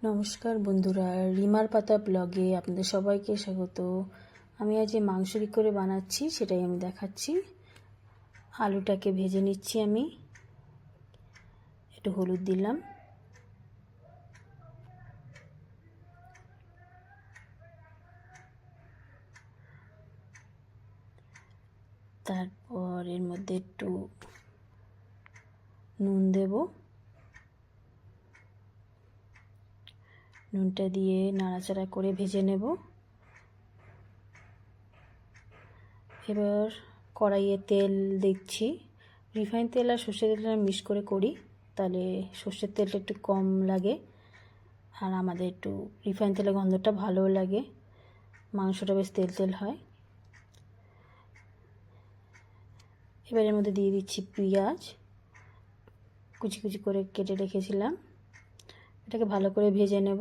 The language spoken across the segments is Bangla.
নমস্কার বন্ধুরা, রিমার পাতা ব্লগে আপনাদের সবাইকে স্বাগত। আমি আজ মাংস কী করে বানাচ্ছি সেটাই আমি দেখাচ্ছি। আলুটাকে ভেজে নিচ্ছি, আমি একটু হলুদ দিলাম, তারপর এর মধ্যে একটু নুন দেব, নুনটা দিয়ে নাড়াচাড়া করে ভেজে নেব। এবার কড়াইয়ে তেল দিচ্ছি, রিফাইন তেল আর সর্ষের তেলটা মিক্স করে করি, তাহলে সর্ষের তেলটা একটু কম লাগে আর আমাদের একটু রিফাইন তেলের গন্ধটা ভালোও লাগে, মাংসটা বেশ তেল তেল হয়। এবার এর মধ্যে দিয়ে দিচ্ছি পেঁয়াজ, কুচি কুচি করে কেটে রেখেছিলাম। এটাকে ভালো করে ভেজে নেব,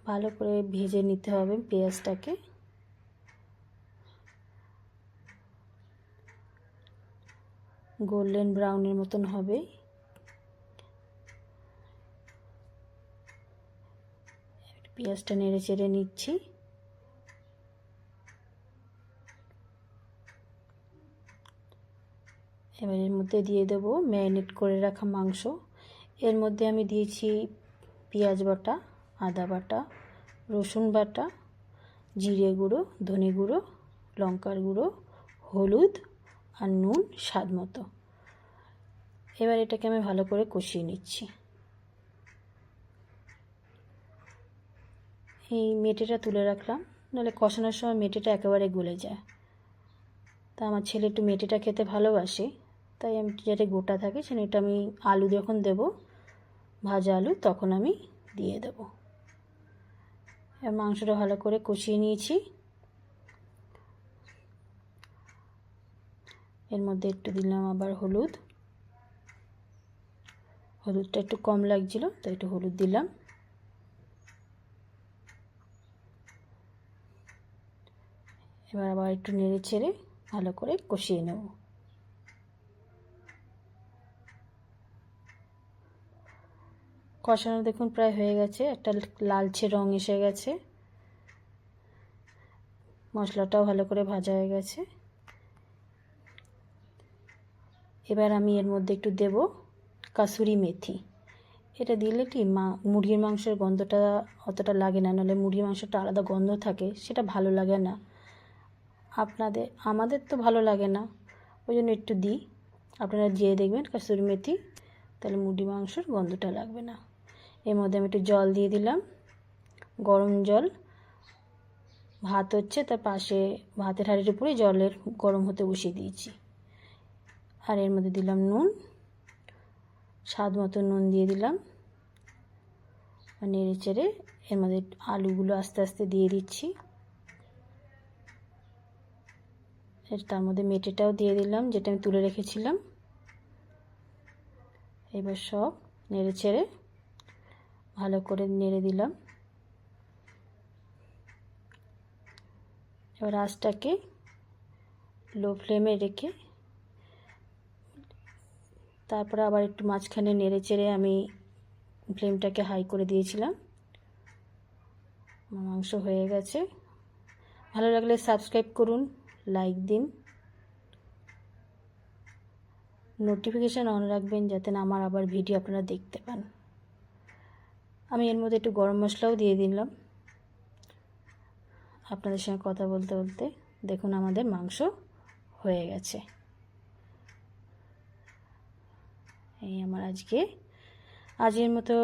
ভালো করে ভেজে নিতে হবে পেঁয়াজটাকে। গোল্ডেন ব্রাউনের মতন হবে। পেঁয়াজটা নেড়ে চেড়ে নিচ্ছি। এবার এর মধ্যে দিয়ে দেবো ম্যারিনেট করে রাখা মাংস। এর মধ্যে আমি দিয়েছি পেঁয়াজ বাটা, আদা বাটা, রসুন বাটা, জিরে গুঁড়ো, ধনে গুঁড়ো, লঙ্কার গুঁড়ো, হলুদ আর নুন স্বাদ মতো। এবার এটাকে আমি ভালো করে কষিয়ে নিচ্ছি। এই মেটেটা তুলে রাখলাম, নাহলে কষানোর সময় মেটেটা একেবারে গলে যায়। তা আমার ছেলে একটু মেটেটা খেতে ভালোবাসে, তাই আমি যাতে গোটা থাকে সেটা আমি আলু যখন দেব, ভাজা আলু, তখন আমি দিয়ে দেব। মাংসটা ভালো করে কষিয়ে নিয়েছি। এর মধ্যে একটু দিলাম আবার হলুদ, হলুদটা একটু কম লাগছিল তাই একটু হলুদ দিলাম। এবার আবার একটু নেড়ে ছেড়ে ভালো করে কষিয়ে নেব। কষানো দেখুন প্রায় হয়ে গেছে, একটা লালচে রং এসে গেছে, মশলাটাও ভালো করে ভাজা হয়ে গেছে। এবার আমি এর মধ্যে একটু দেব কাসুরি মেথি। এটা দিলে কি মুরগির মাংসের গন্ধটা অতটা লাগে না, নাহলে মুরগির মাংসটা আলাদা গন্ধ থাকে, সেটা ভালো লাগে না। আমাদের তো ভালো লাগে না, ওই জন্য একটু দিই। আপনারা যেয়ে দেখবেন কাসুরি মেথি, তাহলে মুরগির মাংসের গন্ধটা লাগবে না। এর মধ্যে আমি একটু জল দিয়ে দিলাম, গরম জল। ভাত হচ্ছে, তার পাশে ভাতের হাঁড়ির উপরে জলের গরম হতে বসিয়ে দিয়েছি। আর এর মধ্যে দিলাম নুন, স্বাদ মতো নুন দিয়ে দিলাম। নেড়ে চেড়ে এর মধ্যে আলুগুলো আস্তে আস্তে দিয়ে দিচ্ছি। তার মধ্যে মেটেটাও দিয়ে দিলাম, যেটা আমি তুলে রেখেছিলাম। এবার সব নেড়ে চেড়ে ভালো করে নেড়ে দিলাম। এবার আঁচটাকে লো ফ্লেমে রেখে তারপরে আবার একটু মাঝখানে নেড়ে চেড়ে আমি ফ্লেমটাকে হাই করে দিয়েছিলাম। মাংস হয়ে গেছে। ভালো লাগলে সাবস্ক্রাইব করুন, লাইক দিন, নোটিফিকেশান অন রাখবেন যাতে না আমার আবার ভিডিও আপনারা দেখতে পান। আমি এর মধ্যে একটু গরম মশলাও দিয়ে দিলাম। আপনাদের সঙ্গে কথা বলতে বলতে দেখুন আমাদের মাংস হয়ে গেছে। এই আমার আজকের মতো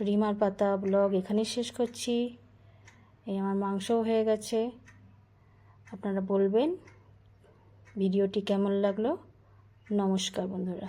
রিমার পাতা ব্লগ এখানেই শেষ করছি। এই আমার মাংসও হয়ে গেছে। আপনারা বলবেন ভিডিওটি কেমন লাগলো। নমস্কার বন্ধুরা।